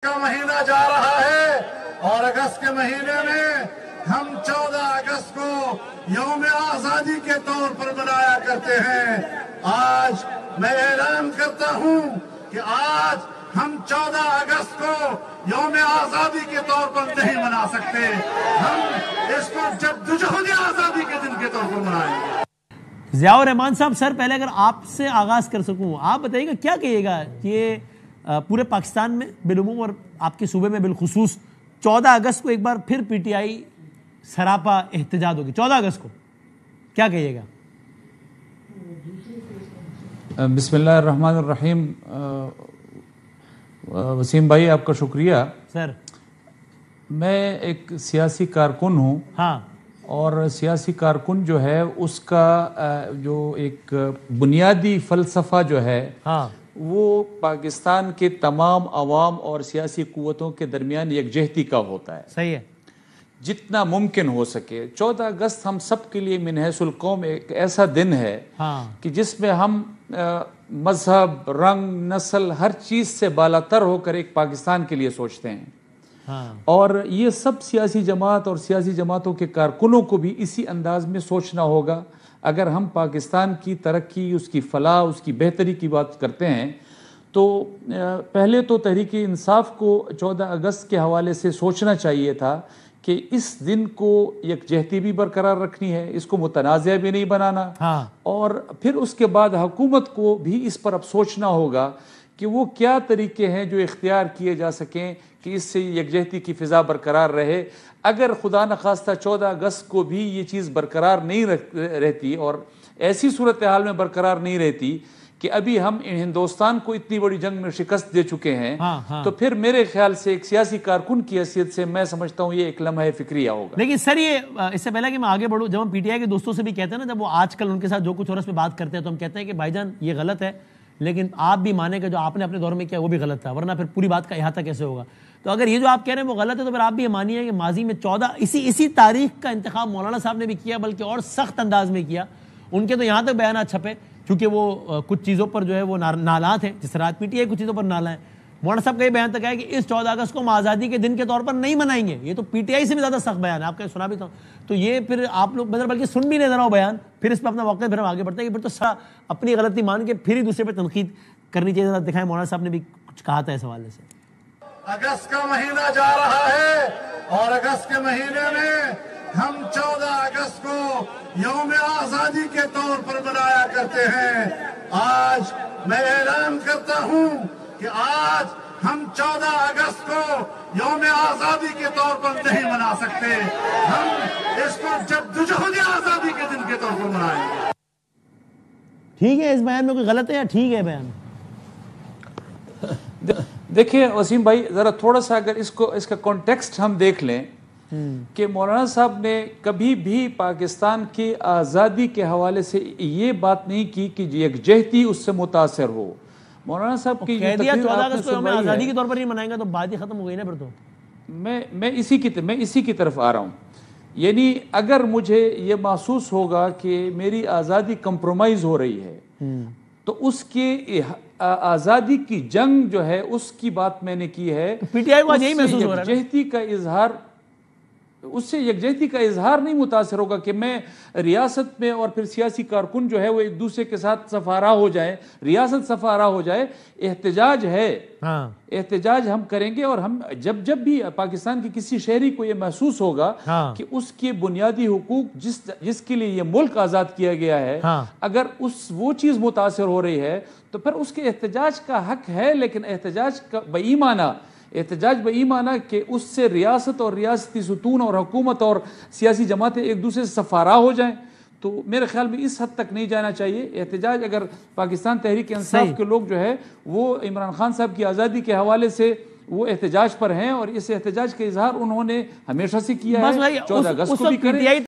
کا مہینہ جا رہا ہے اور اگست کے مہینے میں ہم 14 اگست کو یوم آزادی کے طور پر منایا کرتے ہیں۔ آج میں اعلان کرتا ہوں کہ آج ہم 14 اگست کو یوم آزادی کے طور پر نہیں منا سکتے، ہم اس کو جدوجہد آزادی کے دن کے طور پر منائیں گے۔ ضیاء الرحمان صاحب، سر پہلے اگر آپ سے آغاز کر سکوں، آپ بتائیے گا کیا کہیے گا یہ پورے پاکستان میں بالعموم اور آپ کے صوبے میں بالخصوص 14 اگست کو ایک بار پھر پی ٹی آئی سراپا احتجاج ہوگی 14 اگست کو، کیا کہیے گا؟ بسم اللہ الرحمن الرحیم۔ وسیم بھائی آپ کا شکریہ۔ سر میں ایک سیاسی کارکن ہوں، ہاں، اور سیاسی کارکن جو ہے اس کا جو ایک بنیادی فلسفہ جو ہے ہاں، وہ پاکستان کے تمام عوام اور سیاسی قوتوں کے درمیان یکجہتی کا ہوتا ہے، صحیح ہے، جتنا ممکن ہو سکے۔ 14 اگست ہم سب کے لیے من حیث القوم ایک ایسا دن ہے ہاں، کہ جس میں ہم مذہب، رنگ، نسل، ہر چیز سے بالاتر ہو کر ایک پاکستان کے لیے سوچتے ہیں، ہاں، اور یہ سب سیاسی جماعت اور سیاسی جماعتوں کے کارکنوں کو بھی اسی انداز میں سوچنا ہوگا۔ اگر ہم پاکستان کی ترقی، اس کی فلاح، اس کی بہتری کی بات کرتے ہیں تو پہلے تو تحریک انصاف کو 14 اگست کے حوالے سے سوچنا چاہیے تھا کہ اس دن کو یکجہتی بھی برقرار رکھنی ہے، اس کو متنازع بھی نہیں بنانا، ہاں، اور پھر اس کے بعد حکومت کو بھی اس پر اب سوچنا ہوگا کہ وہ کیا طریقے ہیں جو اختیار کیے جا سکیں کہ اس سے یکجہتی کی فضا برقرار رہے۔ اگر خدا نخواستہ 14 اگست کو بھی یہ چیز برقرار نہیں رہتی اور ایسی صورتحال میں برقرار نہیں رہتی کہ ابھی ہم ہندوستان کو اتنی بڑی جنگ میں شکست دے چکے ہیں، تو پھر میرے خیال سے ایک سیاسی کارکن کی حیثیت سے میں سمجھتا ہوں یہ ایک لمحہ فکریہ ہوگا۔ لیکن سر یہ اس سے پہلے کہ میں آگے بڑھوں، جب ہم پی ٹی آئی کے دوستوں سے بھی کہتے ہیں نا، جب وہ آج کل ان کے ساتھ جو کچھ اور اس پہ بات کرتے ہیں تو ہم کہتے ہیں کہ بھائی جان یہ غلط ہے، لیکن آپ بھی مانیں کہ جو آپ نے اپنے دور میں کیا وہ بھی غلط تھا، ورنہ پھر پوری بات کا احاطہ کیسے ہوگا؟ تو اگر یہ جو آپ کہہ رہے ہیں وہ غلط ہے تو پھر آپ بھی یہ مانیے کہ ماضی میں 14 اسی تاریخ کا انتخاب مولانا صاحب نے بھی کیا، بلکہ اور سخت انداز میں کیا۔ ان کے تو یہاں تک بیانات چھپے کیونکہ وہ کچھ چیزوں پر جو ہے وہ نالاں تھے، جس طرح پی ٹی آئی کچھ چیزوں پر نالاں ہیں۔ مولانا صاحب کا یہ بیان تک ہے کہ اس 14 اگست کو ہم آزادی کے دن کے طور پر نہیں منائیں گے۔ یہ تو پی ٹی آئی سے بھی زیادہ سخت بیان ہے، آپ کا سنا بھی تھا۔ تو یہ پھر آپ لوگ بلکہ سن بھی نہیں ذرا وہ بیان، پھر اس پہ اپنا موقع پھر ہم آگے بڑھتے ہیں کہ پھر تو اپنی غلطی مان کے پھر ہی دوسرے پہ تنقید کرنی چاہیے۔ دکھائیں مولانا صاحب نے بھی کچھ کہا تھا اس حوالے سے۔ اگست کا مہینہ جا رہا ہے اور اگست کے مہینے میں ہم 14 اگست کو یوم آزادی کے طور پر منایا کرتے ہیں۔ آج میں اعلان کرتا ہوں کہ آج ہم 14 اگست کو یوم آزادی کے طور پر نہیں منا سکتے، ہم اس کو جدوجہد آزادی کے دن کے طور پر منائیں گے۔ ٹھیک ہے، اس بیان میں کوئی غلط ہے یا ٹھیک ہے بیان؟ دیکھیں وسیم بھائی، ذرا تھوڑا سا اگر اس کا کانٹیکسٹ ہم دیکھ لیں کہ مولانا صاحب نے کبھی بھی پاکستان کی آزادی کے حوالے سے یہ بات نہیں کی کہ یکجہتی اس سے متاثر ہو۔ مولانا صاحب کی کہہ دیا 14 اگست کو یوم آزادی کے طور پر نہیں منائیں گے تو بات ہی ختم ہو گئی نا پھر تو۔ میں اسی کی طرف آ رہا ہوں، یعنی اگر مجھے یہ محسوس ہوگا کہ میری آزادی کمپرومائز ہو رہی ہے تو اس کی آزادی کی جنگ جو ہے اس کی بات میں نے کی ہے۔ پی ٹی آئی کو یہی محسوس ہو رہا ہے اس سے یکجہتی کا اظہار نہیں متاثر ہوگا کہ میں ریاست میں اور پھر سیاسی کارکن جو ہے وہ ایک دوسرے کے ساتھ سفارا ہو جائے، ریاست سفارا ہو جائے۔ احتجاج ہے، احتجاج ہم کریں گے، اور ہم جب بھی پاکستان کے کسی شہری کو یہ محسوس ہوگا کہ اس کے بنیادی حقوق جس کے لیے یہ ملک آزاد کیا گیا ہے، اگر وہ چیز متاثر ہو رہی ہے تو پھر اس کے احتجاج کا حق ہے، لیکن احتجاج کا بئی معنی کہ اس سے ریاست اور ریاستی ستون اور حکومت اور سیاسی جماعتیں ایک دوسرے سے سفارا ہو جائیں، تو میرے خیال میں اس حد تک نہیں جانا چاہیے۔ احتجاج اگر پاکستان تحریک انصاف کے لوگ جو ہے وہ عمران خان صاحب کی آزادی کے حوالے سے وہ احتجاج پر ہیں، اور اس احتجاج کا اظہار انہوں نے ہمیشہ سے کیا ہے، 14 اگست کو بھی کریں۔